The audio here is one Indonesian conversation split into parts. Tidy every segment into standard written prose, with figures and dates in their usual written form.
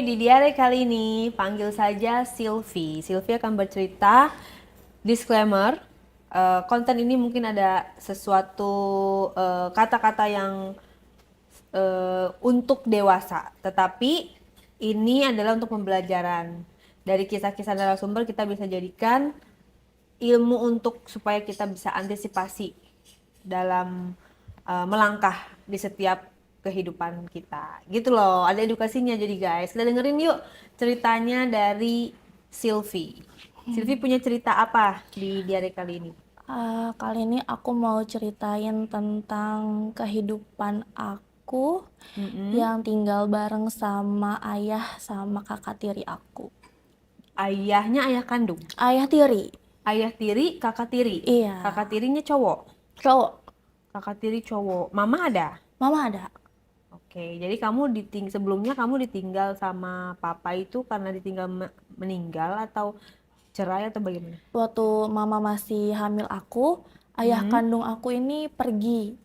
di diare kali ini panggil saja Sylvie. Sylvie akan bercerita. Disclaimer, konten ini mungkin ada sesuatu kata-kata yang untuk dewasa, tetapi ini adalah untuk pembelajaran. Dari kisah-kisah narasumber kita bisa jadikan ilmu untuk supaya kita bisa antisipasi dalam melangkah di setiap kehidupan kita. Gitu loh, ada edukasinya jadi guys. Kita dengerin yuk ceritanya dari Sylvie. Sylvie punya cerita apa di diare kali ini? Kali ini aku mau ceritain tentang kehidupan aku Mm-mm. yang tinggal bareng sama ayah sama kakak tiri aku. Ayahnya ayah kandung. Ayah tiri, Ayah tiri, kakak tiri. iya, Kakak tirinya cowok. cowok. Kakak tiri cowok. Mama ada? Mama ada. Oke, jadi kamu sebelumnya kamu ditinggal sama papa itu karena ditinggal meninggal atau cerai atau bagaimana? Waktu mama masih hamil aku, ayah Hmm. kandung aku ini pergi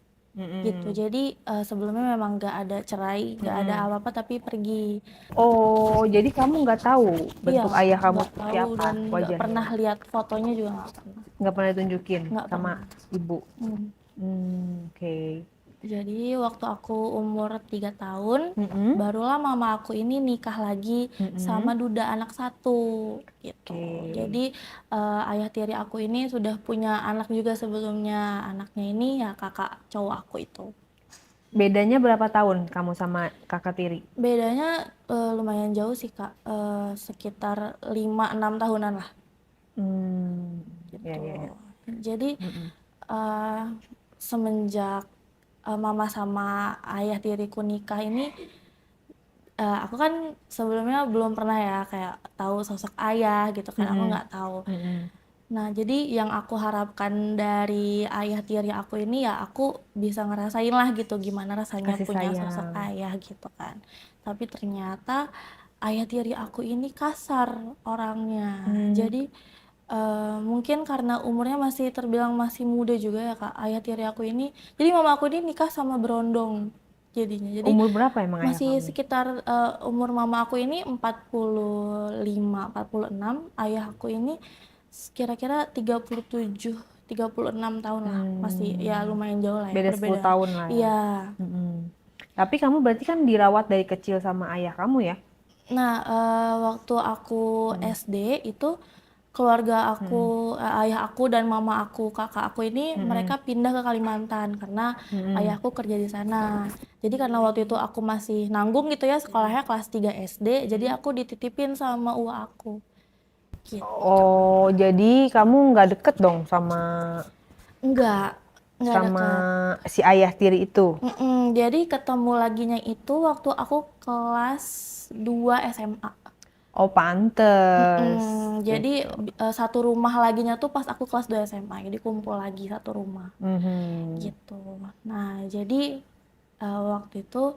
gitu. Mm-mm. Jadi sebelumnya memang gak ada cerai, gak ada Mm-mm. apa-apa tapi pergi. Oh, jadi kamu nggak tahu Iya, bentuk ayah kamu nggak seperti tahu apa dan nggak wajahnya? pernah lihat fotonya juga nggak pernah. Nggak pernah ditunjukin Nggak sama pernah. ibu. Hmm. Oke. Jadi waktu aku umur 3 tahun, Mm-mm. barulah mama aku ini nikah lagi sama Mm-mm. duda anak satu gitu. Oke. Jadi ayah tiri aku ini sudah punya anak juga sebelumnya. Anaknya ini ya kakak cowok aku itu. Bedanya berapa tahun kamu sama kakak tiri? Bedanya lumayan jauh sih Kak, sekitar 5-6 tahunan lah Ya, gitu. ya, ya. Jadi Mm-mm. eh, semenjak mama sama ayah tiriku nikah ini, aku kan sebelumnya belum pernah ya kayak tahu sosok ayah gitu kan, aku Mm-mm. nggak tahu. Mm-mm. Nah, jadi yang aku harapkan dari ayah tiri aku ini ya aku bisa ngerasain lah gitu gimana rasanya Kasih punya sosok sayang. ayah gitu kan. Tapi ternyata ayah tiri aku ini kasar orangnya. Hmm. Jadi mungkin karena umurnya masih terbilang masih muda juga ya Kak, ayah tiri aku ini. Jadi mama aku ini nikah sama berondong jadinya. Jadi Umur berapa emang ayah masih kamu? sekitar umur mama aku ini 45, 46, ayah aku ini kira-kira 37, 36 tahun lah. Masih ya Hmm. lumayan jauh lah ya Beda 10 perbedaan. tahun lah ya. Iya. Mm-mm. Tapi kamu berarti kan dirawat dari kecil sama ayah kamu ya? Nah, waktu aku Hmm. SD itu keluarga aku, Mm-mm. ayah aku dan mama aku, kakak aku ini mereka Mm-mm. pindah ke Kalimantan karena Mm-mm. ayahku kerja di sana. Jadi karena waktu itu aku masih nanggung gitu ya sekolahnya kelas 3 SD, jadi aku dititipin sama uwa aku. Gitu. Oh, jadi kamu nggak deket dong sama Enggak, enggak sama deket. si ayah tiri itu? Jadi ketemu laginya itu waktu aku kelas 2 SMA. Oh, pantes. Jadi Gitu. satu rumah laginya tuh pas aku kelas 2 SMA. Jadi kumpul lagi satu rumah Mhm. gitu. Nah, jadi waktu itu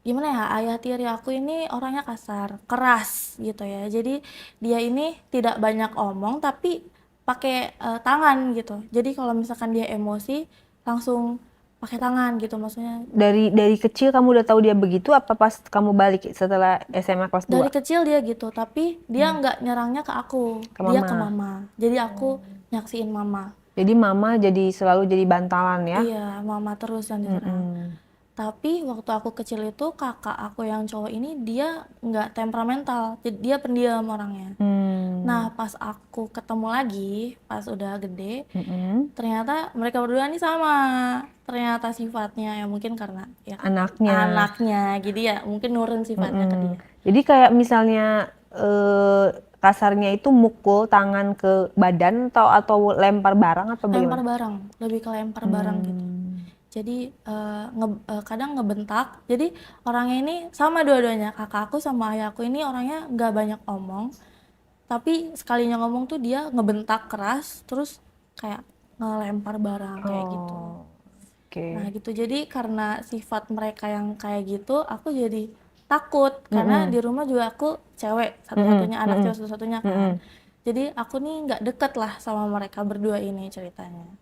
gimana ya, ayah tiri aku ini orangnya kasar, keras gitu ya. Jadi dia ini tidak banyak omong tapi pakai tangan gitu. Jadi kalau misalkan dia emosi langsung pakai tangan gitu maksudnya. Dari kecil kamu udah tahu dia begitu apa pas kamu balik setelah SMA kelas Dari 2? kecil dia gitu, tapi dia nggak nyerangnya ke aku, Ke dia ke mama. mama. Jadi aku nyaksiin mama. Jadi mama jadi selalu jadi bantalan ya? Iya, mama terus yang diserang. Mm-mm. Tapi waktu aku kecil itu kakak aku yang cowok ini dia nggak temperamental, jadi dia pendiam orangnya. Nah, Hmm. pas aku ketemu lagi, pas udah gede, Mm-mm. ternyata mereka berdua ini sama. Ternyata sifatnya ya mungkin karena ya Anaknya. anaknya, jadi ya mungkin nurun sifatnya ke Mm-mm. dia. Jadi kayak misalnya kasarnya itu mukul tangan ke badan atau lempar barang atau Lempar bagaimana? barang, lebih ke lempar barang gitu. Hmm. Jadi kadang ngebentak. Jadi orangnya ini sama dua-duanya, kakak aku sama ayah aku ini orangnya nggak banyak omong, tapi sekalinya ngomong tuh dia ngebentak keras, terus kayak ngelempar barang kayak gitu. Oh, Nah oke. gitu, jadi karena sifat mereka yang kayak gitu, aku jadi takut karena di Mm-mm. rumah juga aku cewek Mm-mm. satu-satunya, anak Mm-mm. cewek satu-satunya kan. Mm-mm. Jadi aku nih nggak deket lah sama mereka berdua ini ceritanya.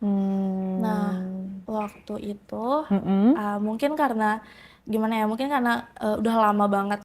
Nah, Hmm. waktu itu Mm-mm. mungkin karena gimana ya? Mungkin karena udah lama banget